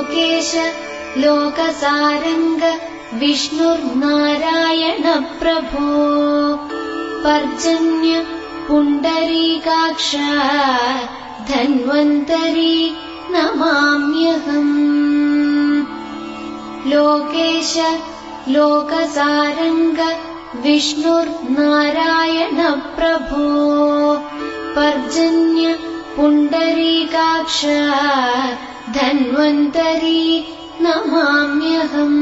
लोकेश लोकसारंग विष्णुर्नारायण प्रभो पर्जन्य पुण्डरीकाक्ष धन्वन्तरी नमाम्यहम्। लोकेश लोकसारंग विष्णुर्नारायण प्रभो पर्जन्य पुण्डरीकाक्ष धन्वन्तरी नमाम्यहम्।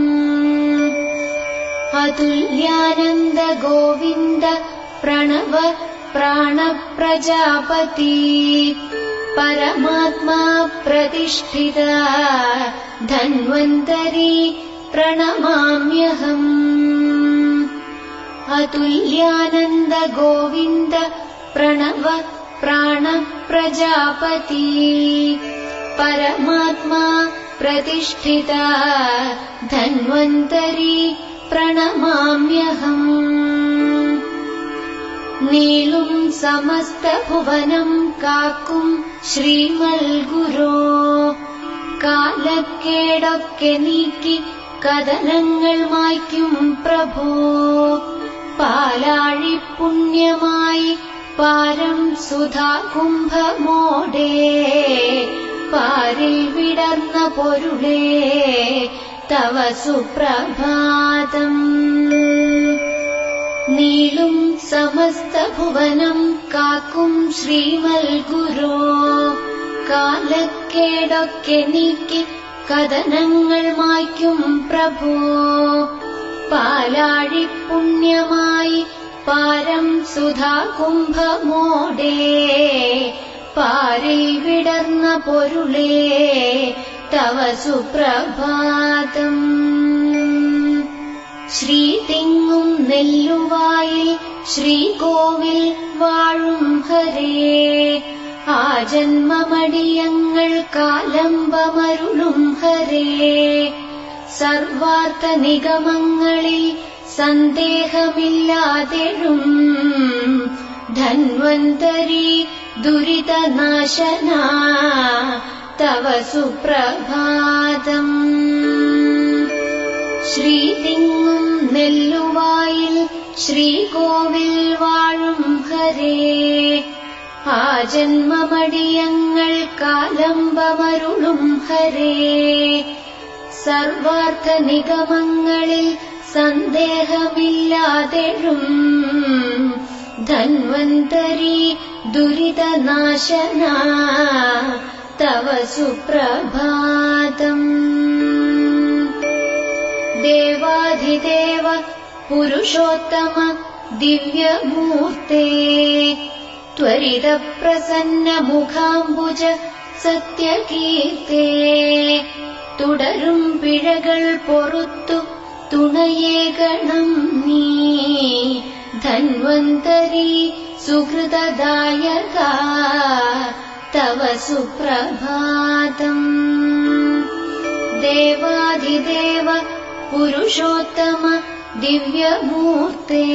अतुल्यानन्द गोविन्द प्रणव प्राणप्रजापति परमात्मा प्रतिष्ठिता धन्वन्तरी प्रणमाम्यहम्। अतुल्यानन्द गोविन्द प्रणव प्राणप्रजापति परमात्मा प्रतिष्ठिता धन्वन्तरी प्रणमाम्यहम्। नीलुं समस्त भुवनं काक्कुं श्रीमल्गुरो കാലക്കേടൊക്കെ നീക്കി കഥനങ്ങൾ മായ്ക്കും പ്രഭോ പാലാഴി പുണ്യമായി പാരം സുധാ കുംഭമോടെ പാരിൽ വിടർന്ന പൊരുളേ തവ സുപ്രഭാതം. നീളും സമസ്ത ഭുവനം കാക്കും ശ്രീമൽഗുരോ കാലക്കേടൊക്കെ നീക്കി കഥനങ്ങൾ മായ്ക്കും പ്രഭോ പാലാഴി പുണ്യമായി പാരം സുധാ കുംഭമോടെ പാരിൽ വിടർന്ന പൊരുളേ തവ സുപ്രഭാതം. ശ്രീതിങ്ങും നെല്ലുവായിൽ ശ്രീകോവിൽ വാഴും ഹരേ ആ ജന്മമടിയങ്ങൾ കാലംബമരുളും ഹരേ സർവാർത്ഥ നിഗമങ്ങളിൽ സന്ദേഹമില്ലാതെഴും ധന്വന്തരി ദുരിതനാശന തവ സുപ്രഭാതം. ശ്രീതിങ്ങും നെല്ലുവായിൽ ശ്രീകോവിൽ വാഴും ഹരേ ആ ജന്മമടിയങ്ങൾ കാലംബമരുളും ഹരേ സർവാർത്ഥ നിഗമങ്ങളിൽ സന്ദേഹമില്ലാതെഴും ധന്വന്തരി ദുരിതനാശന തവ സുപ്രഭാതം. ദേവാധിദേവ പുരുഷോത്തമ ദിവ്യമൂർത്തേ ത്വരിത പ്രസന്ന മുഖാംബുജ സത്യകീർത്തേ തുടരും പിഴകൾ പൊറുത്തു തുണയേകണം നീ ധന്വന്തരി സുഹൃതദായക തവ സുപ്രഭാതം. ദേവാധിദേവ പുരുഷോത്തമ ദിവ്യമൂർത്തേ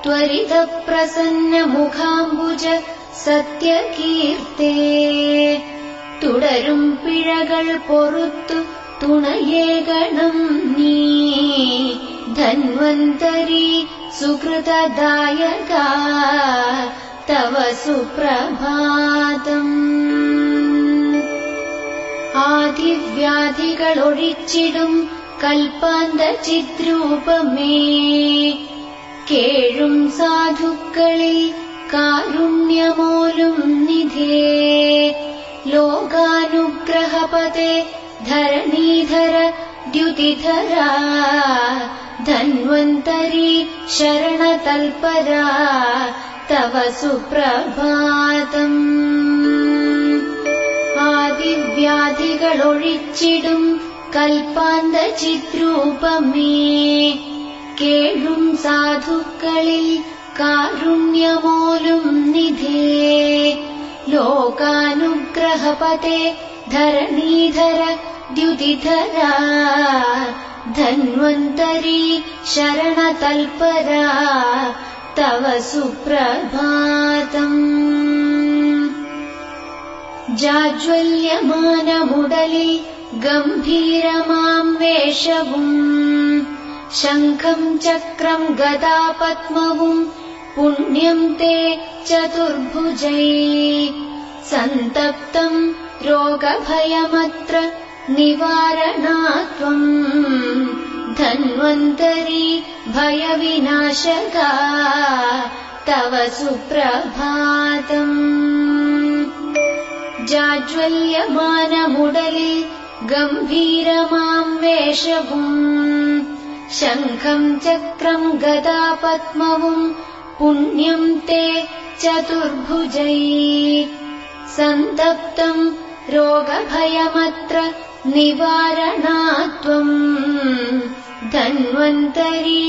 ത്വരിത പ്രസന്ന മുഖാംബുജ സത്യകീർത്തേ തുടരും പിഴകൾ പൊറുത്തു തുണയേകണം നീ ധന്വന്തരി സുഹൃതദായക തവ സുപ്രഭാതം. ആദിവ്യാധികളൊഴിച്ചിടും കൽപ്പാന്ത ചിദ്രൂപമേ കേഴും സാധുക്കളിൽ കാരുണ്യമോലും നിധേ ലോകാനുഗ്രഹപദേ ധരണീധര ദ്യുതിധര ധന്വന്തരി ശരണതൽപര തവ സുപ്രഭാതം. ആദിവ്യാധികളൊഴിച്ചിടും കൽപ്പാന്ത ചിദ്രൂപമേ കേഴും സാധുക്കളിൽ കാരുണ്യമോലും നിധേ ലോകാനുഗ്രഹപദേ ധരണീധര ദ്യുതിധര ധന്വന്തരി ശരണതൽപര തവ സുപ്രഭാതം. ജാജ്വല്യമാനമുടലിൽ गम्भीरमां वेशवुम् शङ्खं चक्रं गदापद्मवुम् पुण्यं ते चतुर्भुजै सन्तप्तं रोगभयमत्र निवारणात्वम् धन्वन्तरी भयविनाशका तव सुप्रभातम् जाज्वल्यमानमुडलिल गम्भीरमां वेशवुम् शङ्खं चक्रं गदापद्मवुम् पुण्यं ते चतुर्भुजै सन्तप्तं रोगभयमत्र निवारणात्वम् धन्वन्तरी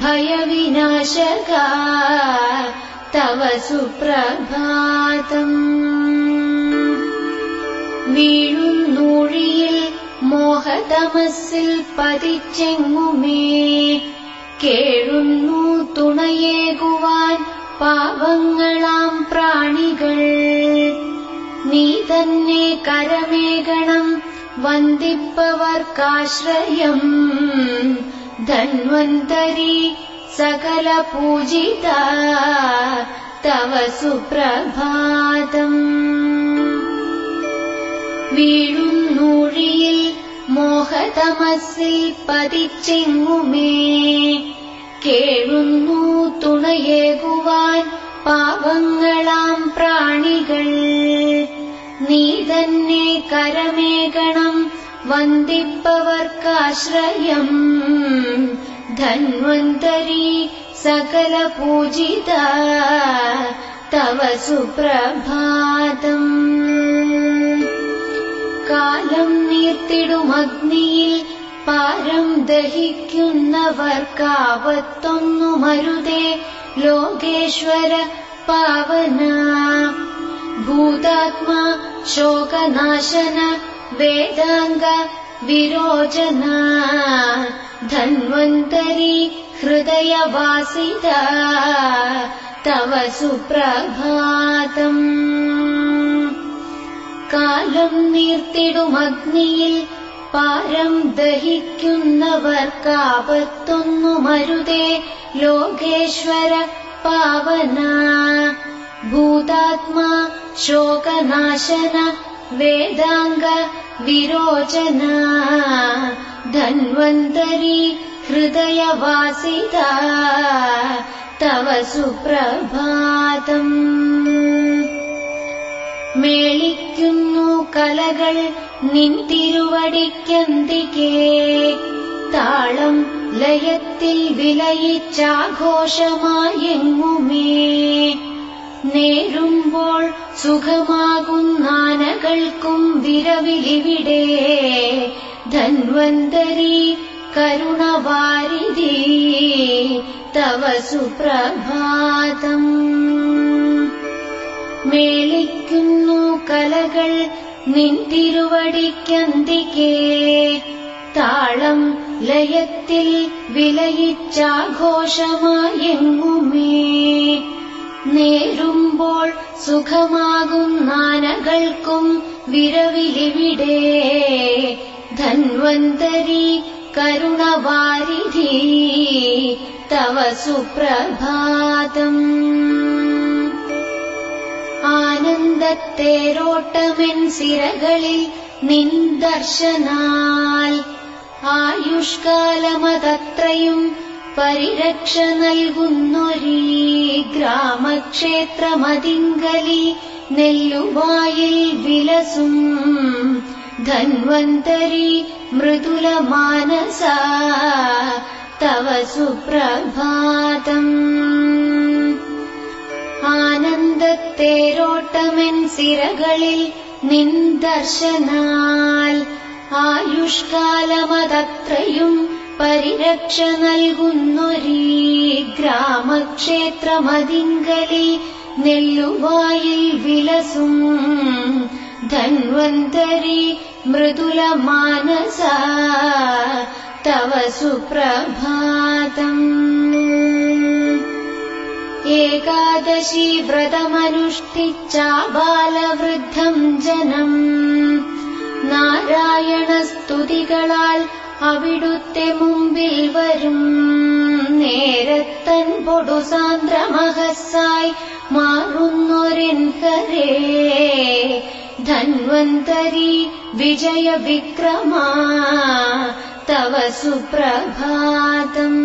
भयविनाशका तव सुप्रभातम् വീഴുന്നൂഴിയിൽ മോഹതമസ്സിൽ പതിച്ചെങ്ങുമേ കേഴുന്നു തുണയേകുവാൻ പാവങ്ങളാം പ്രാണികൾ നീ തന്നെ കരമേകണം വന്ദിപ്പവർക്കാശ്രയം ധന്വന്തരി സകല പൂജിത തവ സുപ്രഭാതം വീഴുന്നൂഴിയിൽ മോഹതമസ്സിൽ പതിച്ചെങ്ങുമേ കേഴുന്നു തുണയേകുവാൻ പാവങ്ങളാം പ്രാണികൾ നീ തന്നെ കരമേകണം വന്ദിപ്പവർക്കാശ്രയം ധന്വന്തരി സകല പൂജിത തവ സുപ്രഭാതം കാലം നീർത്തിടുമഗ്നിയിൽ പാരം ദഹിക്കുന്നവർക്കാപത്തൊന്നുമരുതേ ലോകേശ്വര പാവന ഭൂതാത്മാ ശോകനാശന വേദാംഗ വിരോചന ധന്വന്തരി ഹൃദയവാസിത തവ സുപ്രഭാതം കാലം നീർത്തിടുമഗ്നിയിൽ പാരം ദഹിക്കുന്നവർക്കാപത്തൊന്നുമരുതേ ലോകേശ്വര പാവന ഭൂതാത്മാ ശോകനാശന വേദാംഗ വിരോചന ധന്വന്തരി ഹൃദയവാസിത തവ സുപ്രഭാതം മേളിക്കുന്നു കലകൾ നിൻ തിരുവടിക്കന്തികേ താളം ലയത്തിൽ വിലയിച്ചാഘോഷമായെങ്ങുമേ നേരുമ്പോൾ സുഖമാകുന്നാനകൾക്കും വിരവിലിവിടെ ധന്വന്തരി കരുണവാരിധി തവ സുപ്രഭാതം മേളിക്കുന്നു കലകൾ നിൻ തിരുവടിക്കന്തികേ താളം ലയത്തിൽ വിലയിച്ചാഘോഷമായെങ്ങുമേ നേരുമ്പോൾ സുഖമാകുന്നാനകൾക്കും വിരവിലിവിടെ ധന്വന്തരി കരുണവാരിധി തവ സുപ്രഭാതം ആനന്ദത്തേരോട്ടമെൻ സിരകളിൽ നിൻ ദർശനാൽ ആയുഷ്കാലമതത്രയും പരിരക്ഷ നൽകുന്നൊരീ ഗ്രാമക്ഷേത്രമതിങ്കലി നെല്ലുവായിൽ വിലസും ധന്വന്തരി മൃദുല മാനസ തവ സുപ്രഭാതം ആനന്ദത്തേരോട്ടമെൻ സിരകളിൽ നിൻ ദർശനാൽ ആയുഷ്കാലമതത്രയും പരിരക്ഷ നൽകുന്നൊരീ ഗ്രാമക്ഷേത്രമതിങ്കലി നെല്ലുവായിൽ വിലസും ധന്വന്തരി മൃദുല മാനസ തവ സുപ്രഭാതം ഏകാദശി വ്രതമനുഷ്ഠിച്ചാബാലവൃദ്ധം ജനം നാരായണസ്തുതികളാൽ അവിടുത്തെ മുമ്പിൽ വരും. നേരത്തൻ പൊടുസാന്ദ്രമഹസ്സായി മാറുന്നൊരെൻ ഹരേ, ധന്വന്തരി വിജയ വിക്രമാ തവ സുപ്രഭാതം.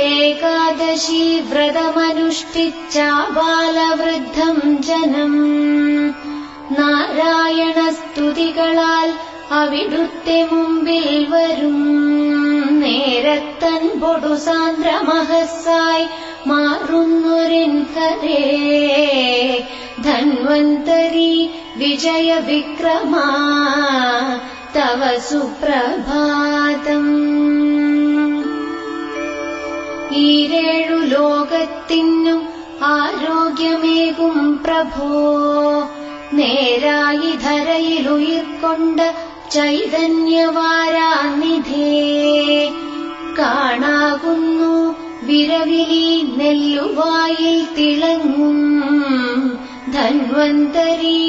ഏകാദശി വ്രതമനുഷ്ഠിച്ചാബാലവൃദ്ധം ജനം, നാരായണസ്തുതികളാൽ അവിടുത്തെ മുമ്പിൽ വരും. നേരത്തൻ പൊടുസാന്ദ്രമഹസ്സായി മാറുന്നൊരെൻ ഹരേ, ധന്വന്തരി വിജയ വിക്രമാ തവ സുപ്രഭാതം. ഈരേഴു ലോകത്തിനും ആരോഗ്യമേകും പ്രഭോ, നേരായി ധരയിലുയിർക്കൊണ്ട ചൈതന്യവാരാനിധേ, കാണാകുന്നു വിരവിലി നെല്ലുവായിൽ തിളങ്ങും ധന്വന്തരി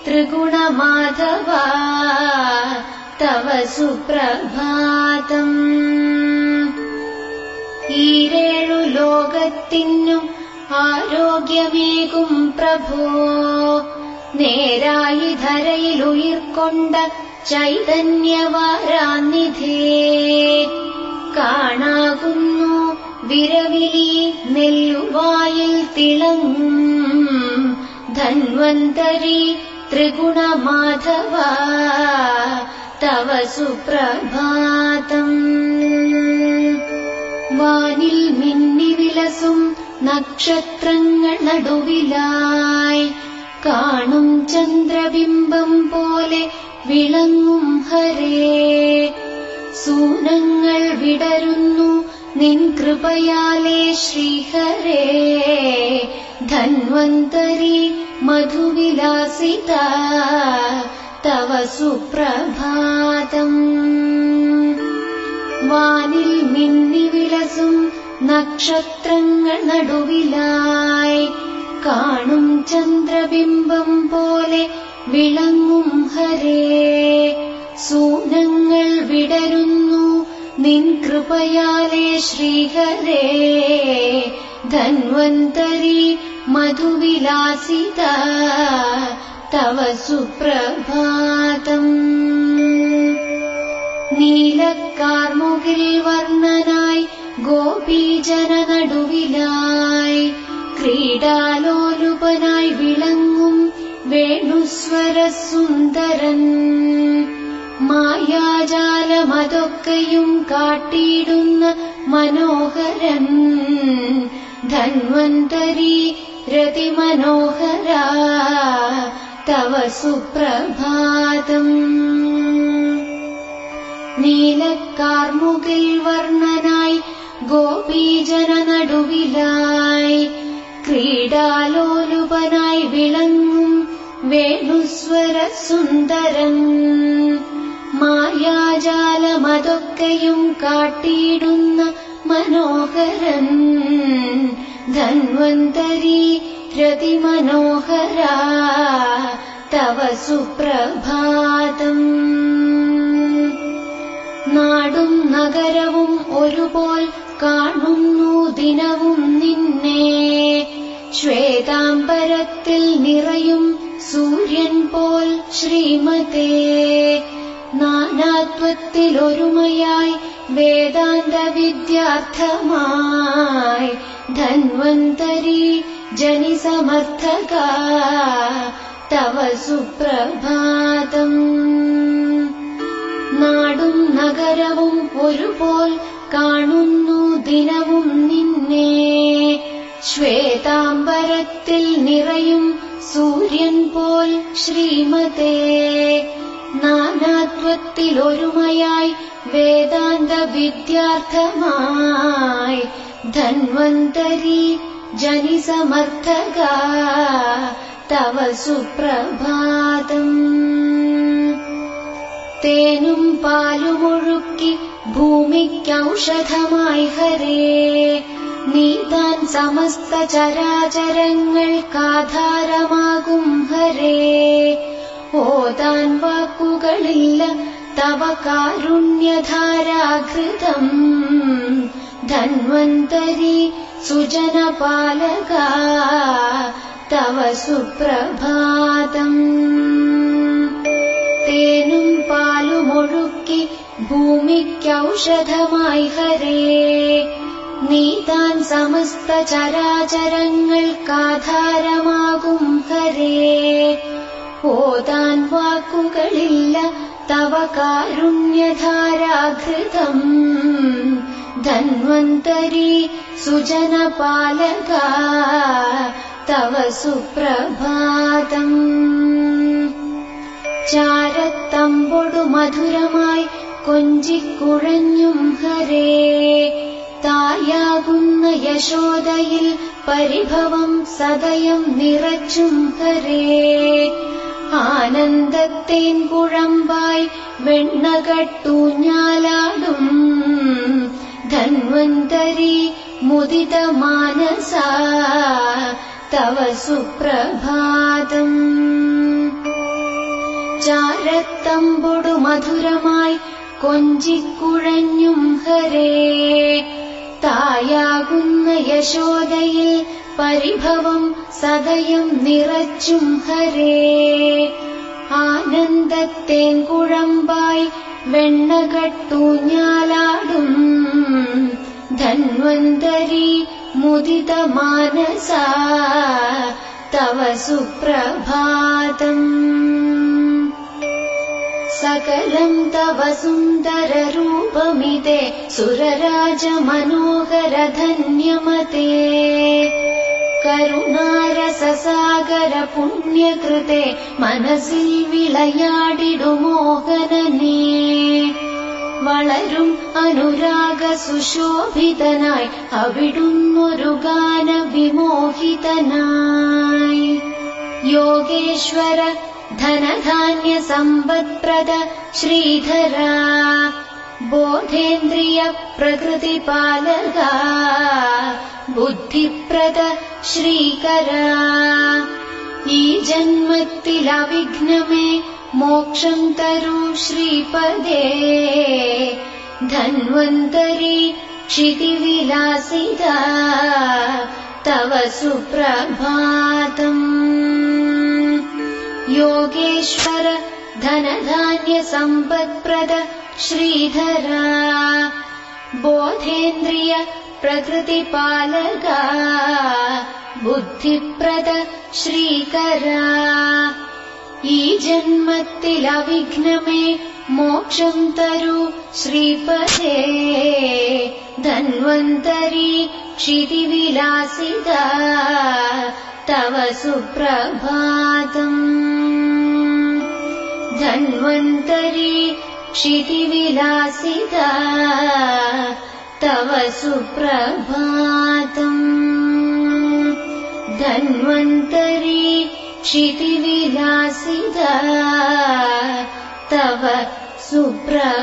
ത്രിഗുണമാധവ തവ സുപ്രഭാതം. ഈരേഴു ലോകത്തിനും ആരോഗ്യമേകും പ്രഭോ, നേരായി ധരയിലുയിർക്കൊണ്ട ചൈതന്യവാരാനിധേ, കാണാകുന്നു വിരവിലി നെല്ലുവായിൽ തിളങ്ങും ധന്വന്തരി ത്രിഗുണമാധവ തവ സുപ്രഭാതം. വാനിൽ മിന്നിവിലസും നക്ഷത്രങ്ങൾ നടുവിലായി കാണും ചന്ദ്രബിംബം പോലെ വിളങ്ങും ഹരേ, സൂനങ്ങൾ വിടരുന്നു നിൻ കൃപയാലേ ശ്രീഹരേ, ധന്വന്തരി മധുവിലാസിത തവ സുപ്രഭാതം. വാനിൽ മിന്നിവിലസും നക്ഷത്രങ്ങൾ നടുവിലായി കാണും ചന്ദ്രബിംബം പോലെ വിളങ്ങും ഹരേ, സൂനങ്ങൾ വിടരുന്നു നിൻ കൃപയാലേ ശ്രീഹരേ, ധന്വന്തരി മധുവിലാസിത തവ സുപ്രഭാതം. നീലക്കാർമുകിൽ വർണ്ണനായി ഗോപീജന നടുവിലായി ക്രീഡാലോലുപനായി വിളങ്ങും വേണുസ്വരസുന്ദരൻ, മായാജാലമതൊക്കെയും കാട്ടിയിടുന്ന മനോഹരൻ, ധന്വന്തരി രതിമനോഹര തവ സുപ്രഭാതം. നീലക്കാർമുകിൽ വർണ്ണനായി ഗോപീജന നടുവിലായി ക്രീഡാലോലുപനായി വിളങ്ങും വേണുസ്വരസുന്ദരൻ, മായാജാലമതൊക്കെയും കാട്ടിയിടുന്ന മനോഹരൻ, ധന്വന്തരി രതിമനോഹര തവ സുപ്രഭാതം. നാടും നഗരവും ഒരുപോൽ കാണുന്നു ദിനവും നിന്നെ, ശ്വേതാംബരത്തിൽ നിറയും സൂര്യൻ പോൽ ശ്രീമതേ, നാനാത്വത്തിലൊരുമയായി വേദാന്ത വിദ്യാർത്ഥമായി ധന്വന്തരി ജനിസമർത്ഥക തവ സുപ്രഭാതം. നാടും നഗരവും ഒരുപോൽ കാണുന്നു ദിനവും നിന്നെ, ശ്വേതാംബരത്തിൽ നിറയും സൂര്യൻ പോൽ ശ്രീമതേ, നാനാത്വത്തിലൊരുമയായി വേദാന്ത വിദ്യാർത്ഥമായി ധന്വന്തരി ജനിസമർത്ഥക തവ സുപ്രഭാതം. തേനും പാലുമൊഴുക്കി ഭൂമിക്കൗഷധമായി ഹരേ, നീ താൻ സമസ്ത ചരാചരങ്ങൾക്കാധാരമാകും ഹരേ, तव कारुण्यधाराघृतम् धन्वन्तरी सुजनपालका तव सुप्रभातम् തേനും പാലുമൊഴുക്കി ഭൂമിക്കൗഷധമായി ഹരേ നീ താൻ സമസ്ത ചരാചരങ്ങൾക്കാധാരമാകും ഹരേ ഓതാൻ വാക്കുകളില്ല തവ കാരുണ്യധാരാഘൃതം ധന്വന്തരി സുജനപാലക തവ സുപ്രഭാതം ചാരത്തമ്പൊടു മധുരമായി കൊഞ്ചിക്കുഴഞ്ഞും ഹരേ തായാകുന്ന യശോദയിൽ പരിഭവം സദയം നിറച്ചും ഹരേ ആനന്ദത്തേൻ കുഴമ്പായി വെണ്ണകട്ടൂഞ്ഞാലാടും ധന്വന്തരി മുദിത മാനസ തവ സുപ്രഭാതം ചാരത്തമ്പൊടു മധുരമായി കൊഞ്ചിക്കുഴഞ്ഞും ഹരേ തായാകുന്ന യശോദയിൽ പരിഭവം സദയം നിറച്ചും ഹരേ ആനന്ദത്തേൻ കുഴമ്പായി വെണ്ണകട്ടൂഞ്ഞാലാടും ധന്വന്തരി മുദിത മാനസ തവ സുപ്രഭാതം സകലം തവ സുന്ദരരൂപമിതേ സുരരാജമനോഹരധന്യമതേ കരുണാരസസാഗര പുണ്യകൃതേ മനസ്സിൽ വിളയാടിടുമോഹനനേ വളരും അനുരാഗ സുശോഭിതനായി അവിടുന്നൊരു ഗാന വിമോഹിതനായി യോഗേശ്വര ധനധാന്യ സമ്പത്പ്രദ ശ്രീധര ബോധേന്ദ്രിയ പ്രകൃതിപാലക ബുദ്ധിപ്രദ ശ്രീകര ഈ ജന്മത്തിൽ അവിഘ്നമേ മോക്ഷം തരൂ ശ്രീപദേ ധന്വന്തരി ക്ഷിതിവിലാസിത തവ സുപ്രഭാതം യോഗേശ്വര ധനധാന്യ സമ്പത്പ്രദ ശ്രീധര ബോധേന്ദ്രിയ പ്രകൃതിപാലക ബുദ്ധിപ്രദ ശ്രീകര ഈ ജന്മത്തിൽ അവിഘ്നമേ മോക്ഷം തരൂ ശ്രീപദേ ധന്വന്തരി ക്ഷിതിവിലാസിത തവ സുപ്രഭാതം ധന്വന്തരി ക്ഷിതിവിലാസിത തവ സുപ്രഭാതം ധന്വന്തരി ക്ഷിതിവിലാസിത തവ സുപ്രഭാതം